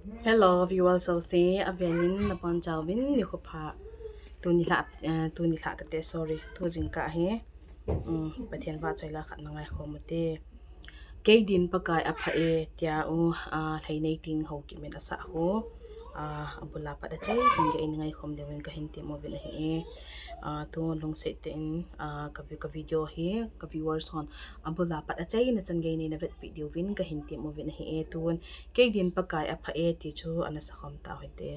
Hello, viewers of say avenin na pon chawin ni khopa tu ni la ka te sorry tu jing ka he pathian ba chaila khat na ngai khomute keidin pakai apha e tia u Lhaineiting Haokip men asa ho abula pa da chai jing ge in ngai khom de wen ka hin ti mo ben he tu long se te in ka video he ka viewers hon abula pa da chai na chan ge ni na vet video win ka hin ti mo ben he tun keidin pakai apha e ti chu ana sa khom ta hoite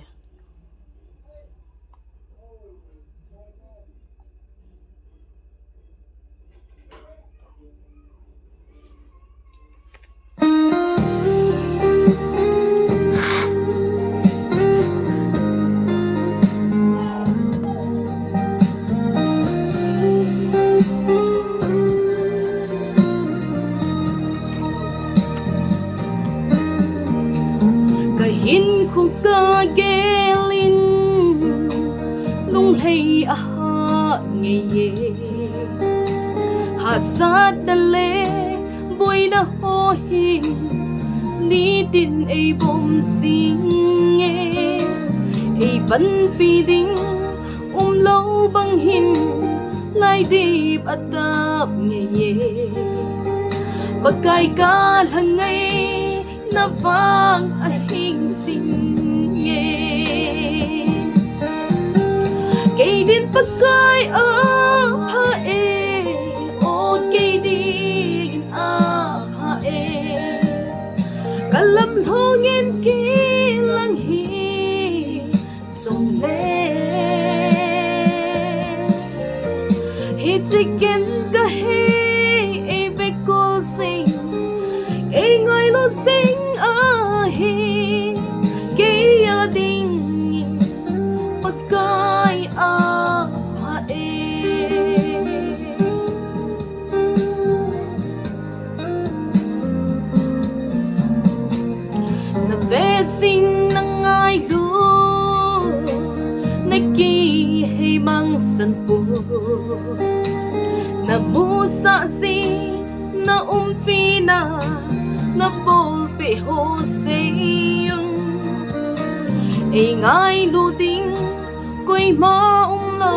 kahin khu ka gelin lung hei nghe ye hasat dale boy na ho hi ni tin ei bom sing nghe ei ban pi ding lâu bang hin lai đi atap nghe ye pakai ka langai na vang a hing sing ye keidin pakai apha e o keidin apha e kalam hongin ki lang hi song le hi chicken ka he e ve kol sing e ngoi lo sing a hi ke ya ding pakai apha e na ve sing na ngai lu na ki hei mang san pu na musa si na umpina na polpe ho seyong e ngai lu ding koi ma lo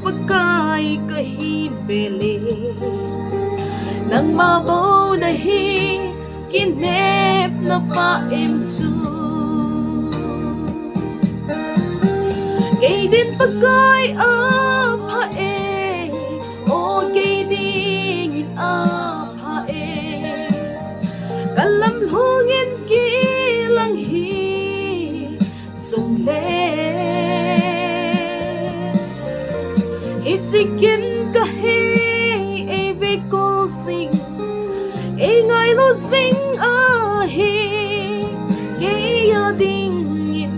pakai kahin bele nang mabaw na hi kinep na pa em su keidin pakai apha e o keidin apha e kalam hongin ki lang hi sung le chicken ka he e ve kol sing e ngai lo sing a hi ke ya ding in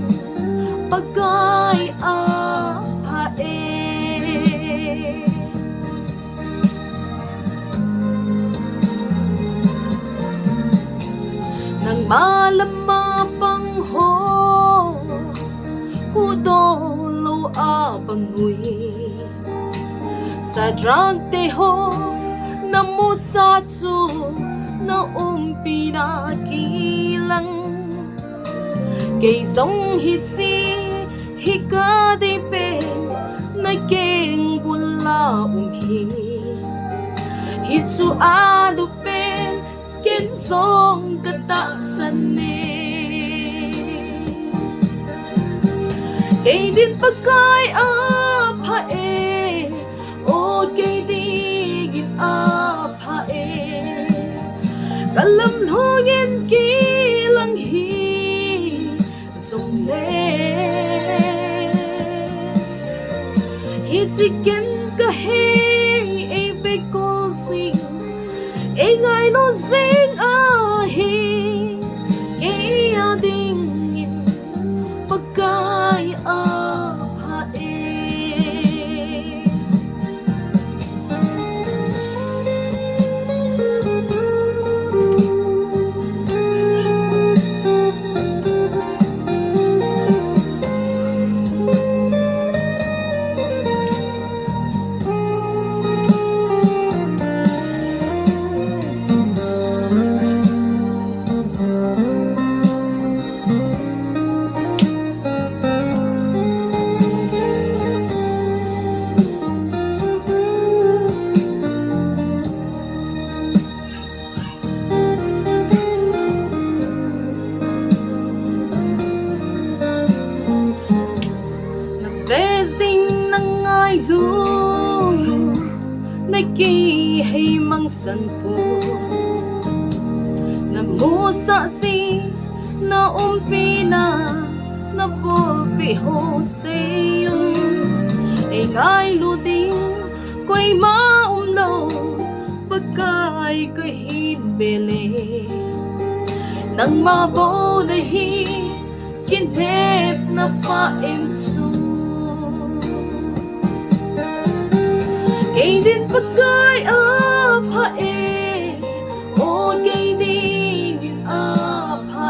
pakai apha e nang malama pang ho hu do lo a bang ngui sa drang te ho na mo sa chu na pi na kilang kay song hit si hika de pe na keng bula hi hit su alu pen ken song kata sane keidin pakai apha e o keidin apha e kalam hongin ki lang hi song le hi chicken ka he e ve kol sing e ngai lo sing a hi e ya ding in pakai apha e san pu na mu sa si na umpi na po pi ho se yun ay ngay luding ko'y maumlo pagkay ko'y himbele nang mabaw na hi kinhep na paimso keidin pakai apha o keidin apha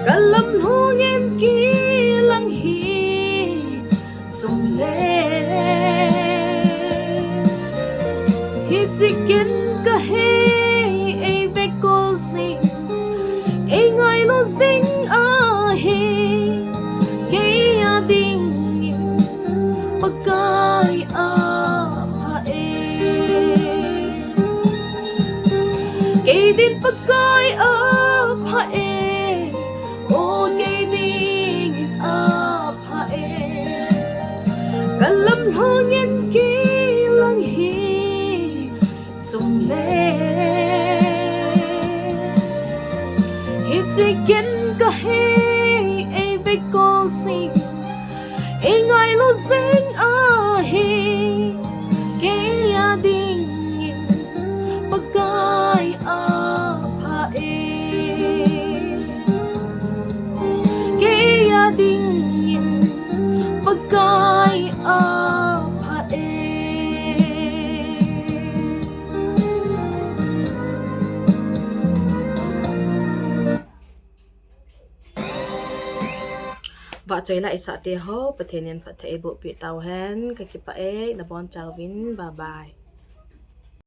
kalam hungen kilang hi sum le hi chicken ka he e vekol sing e ngai lo sing a he ke ading pakai keidin pakai apha o keidin apha kalam hungen kilang hi sum le hi chicken ka he e vekol sing e ngai lo sing a he ke ading pakai apha ke ading pakai apha vợ chơi lại sợ tia hốt và thế nên phải thấy bộ bị tàu hen cái kịp bãi là bon chào vin bye bye.